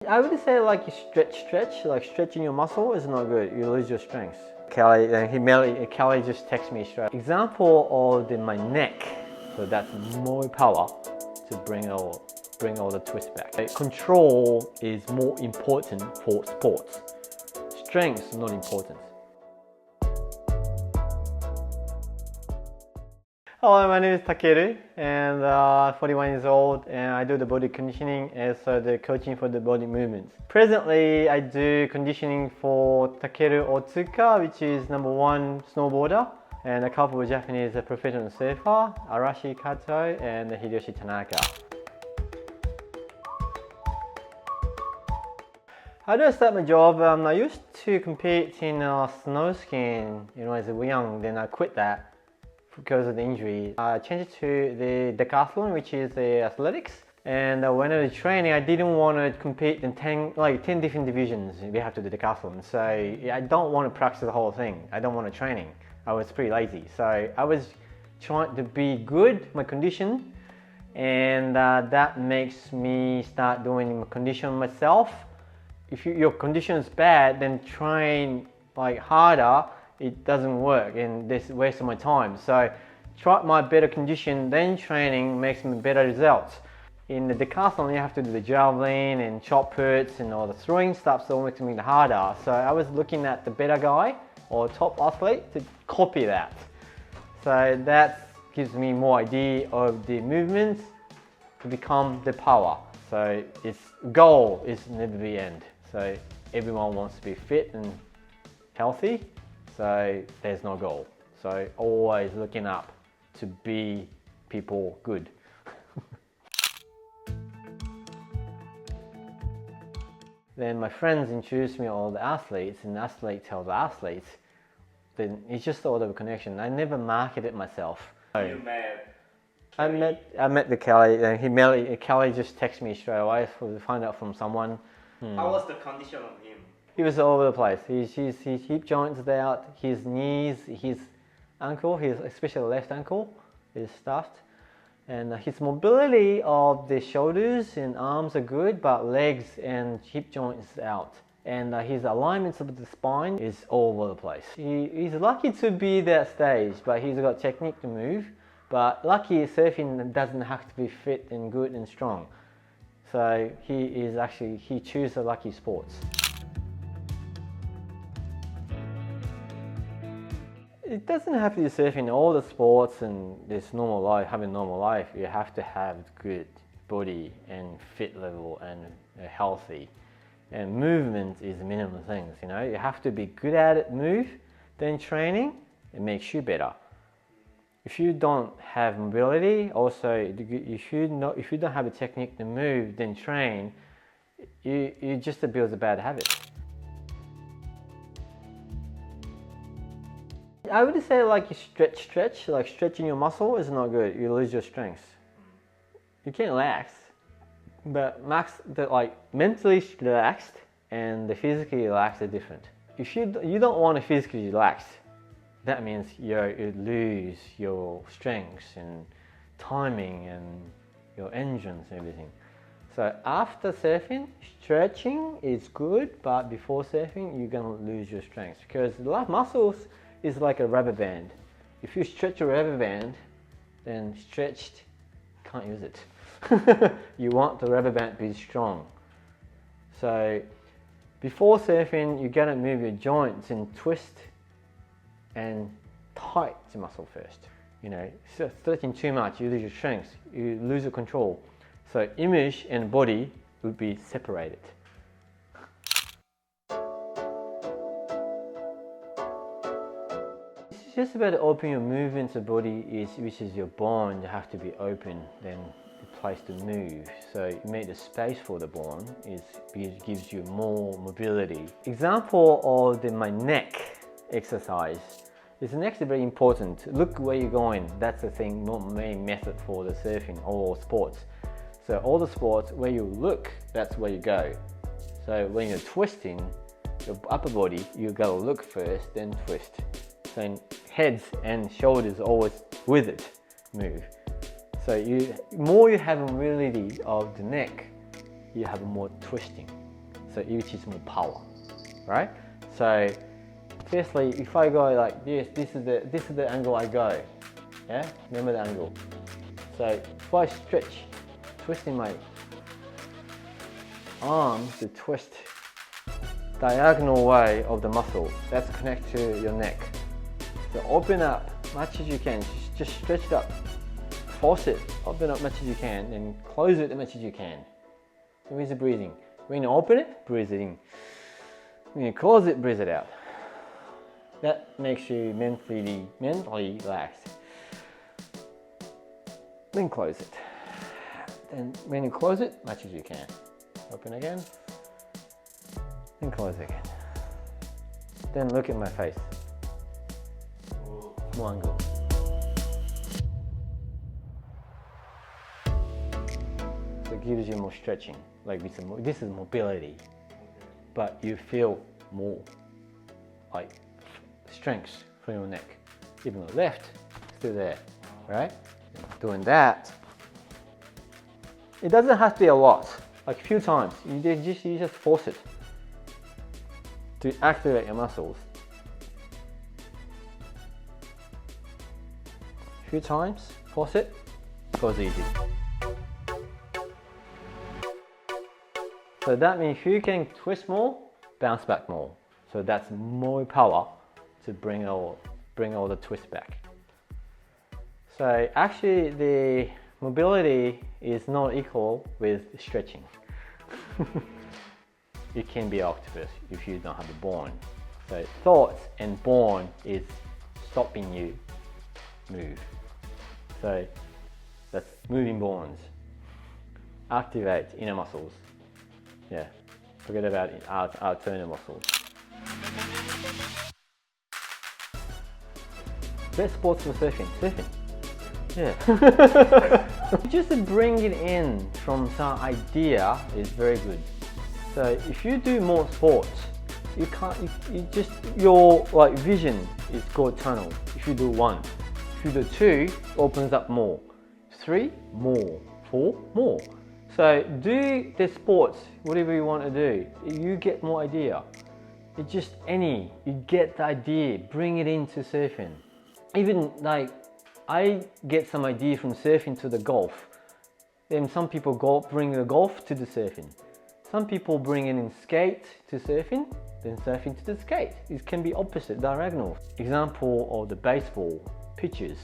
I would say like you stretch, like stretching your muscle is not good. You lose your strength. Kelly just texted me straight. Example of my neck. So that's more power to bring all the twist back. Control is more important for sports. Strength is not important. Hello, my name is Takeru and 41 years old, and I do the body conditioning and so the coaching for the body movements. Presently, I do conditioning for Takeru Otsuka, which is #1 snowboarder, and a couple of Japanese professional surfer, Arashi Kato and Hideyoshi Tanaka. How do I start my job? I used to compete in snow skiing when I was young, then I quit that because of the injury. I changed to the decathlon, which is the athletics. And when I was training, I didn't want to compete in 10 different divisions we have to do decathlon. So I don't want to practice the whole thing. I don't want to training. I was pretty lazy. So I was trying to be good, my condition, and that makes me start doing my condition myself. If your condition is bad, then train harder. It doesn't work and this waste of my time. So try my better condition, then training makes me better results. In the decathlon, you have to do the javelin and shot puts and all the throwing stuff, so it makes me harder. So I was looking at the better guy or top athlete to copy that. So that gives me more idea of the movements to become the power. So its goal is never the end. So everyone wants to be fit and healthy. So there's no goal. So always looking up to be people good. Then my friends introduced me to all the athletes, and the athlete tells the athletes. Then it's just all of a connection. I never marketed myself. You met? I met the Kelly. Kelly just texted me straight away to find out from someone. How was the condition of him? He was all over the place. His hip joints are out, his knees, his ankle, especially left ankle is stuffed. And his mobility of the shoulders and arms are good, but legs and hip joints are out. And his alignments of the spine is all over the place. He's lucky to be that stage, but he's got technique to move. But lucky surfing doesn't have to be fit and good and strong. So he chooses the lucky sports. It doesn't have to be surfing. All the sports and this normal life, having normal life, you have to have good body and fit level and healthy. And movement is the minimum things, You have to be good at it, move, then training, it makes you better. If you don't have mobility, also if you don't have a technique to move, then train, you just build a bad habit. I would say you stretch, like stretching your muscle is not good. You lose your strength. You can relax, but mentally relaxed and the physically relaxed are different. If you don't want to physically relax, that means you lose your strengths and timing and your engines and everything. So after surfing, stretching is good, but before surfing, you're gonna lose your strength because the muscles is like a rubber band. If you stretch a rubber band, then stretched, can't use it. You want the rubber band to be strong. So before surfing, you gotta move your joints and twist and tight the muscle first. Stretching too much, you lose your strength, you lose your control. So image and body would be separated. It's just about opening your movements of body, which is your bone. You have to be open, then the place to move. So you make the space for the bone, it gives you more mobility. Example of my neck exercise. This next is very important. Look where you're going. That's the thing, main method for the surfing or sports. So all the sports, where you look, that's where you go. So when you're twisting your upper body, you gotta look first, then twist. So heads and shoulders always with it move. So more you have mobility of the neck, you have more twisting. so which is more power, right? So firstly, if I go like this is the angle I go. Yeah, remember the angle. So if I stretch, twisting my arms to twist diagonal way of the muscle that's connected to your neck. So open up much as you can, just stretch it up, force it, open up much as you can, and close it as much as you can. With the breathing. When you open it, breathe it in. When you close it, breathe it out. That makes you mentally relaxed. Then close it. Then when you close it, much as you can. Open again. Then close again. Then look at my face. More angle. So it gives you more stretching. Like this is mobility, but you feel more like strength from your neck. Even the left, still there, right? Doing that. It doesn't have to be a lot. Like a few times, you just force it to activate your muscles. A few times, force it, goes easy. So that means you can twist more, bounce back more. So that's more power to bring all the twist back. So actually the mobility is not equal with stretching. You can be octopus if you don't have a bone. So thoughts and bone is stopping you move. So that's moving bones. Activate inner muscles. Yeah, forget about our internal muscles. Best sports for surfing. Yeah. Just to bring it in from some idea is very good. So if you do more sports, you just your vision is called tunnel. If you do 1, if you do 2, opens up more. 3, more. 4, more. So do the sports, whatever you want to do, you get more idea. It's just you get the idea, bring it into surfing. Even like, I get some idea from surfing to the golf. Then some people bring the golf to the surfing. Some people bring in skate to surfing, then surfing to the skate. It can be opposite, diagonal. Example of the baseball pitchers.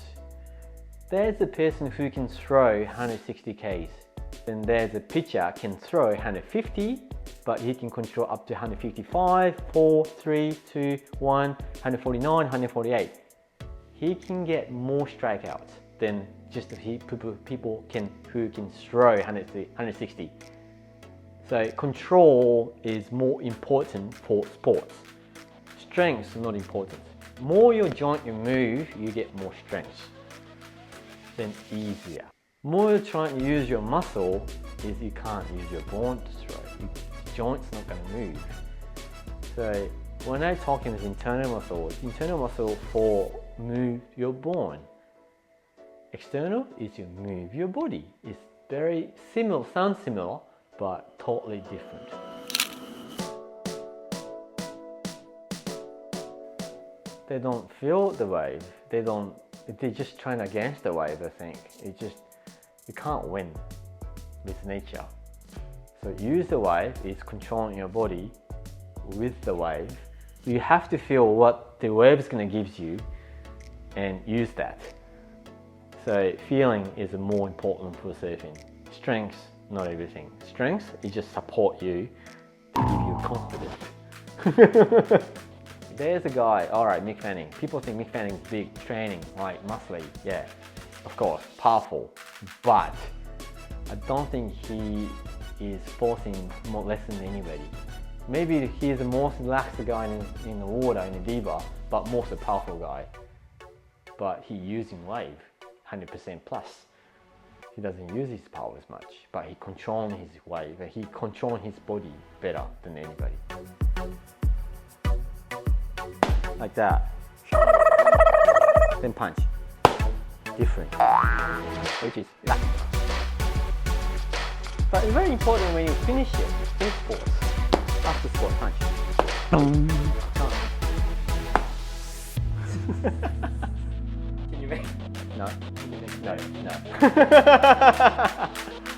There's a person who can throw 160 Ks. Then there's a pitcher can throw 150, but he can control up to 155, 4, 3, 2, 1, 149, 148. He can get more strikeouts than just people who can throw 160. So control is more important for sports. Strength is not important. More your joint you move, you get more strength. Then easier. More you're trying to use your muscle, is you can't use your bone to throw. Your joint's not going to move. So when I talk in internal muscle for move your bone. External is you move your body. It's very similar, sounds similar, but totally different. They don't feel the wave. They're just trying against the wave, I think. You can't win with nature. So use the wave is controlling your body with the wave. You have to feel what the wave is going to give you and use that. So feeling is more important for surfing. Strength, not everything. Strength is just support you to give you confidence. There's a guy, alright, Mick Fanning. People think Mick Fanning is big, training, like muscly. Yeah, of course, powerful. But I don't think he is forcing less than anybody. Maybe he is the most relaxed guy in the water, in the diva, but most a powerful guy. But he using wave, 100% plus. He doesn't use his power as much, but he controlling his wave, and he controlling his body better than anybody. Like that. Then punch. Different. Which is that. But it's very important when you finish sports. That's the squat punch. Can you make? No, Can you make no, that? no.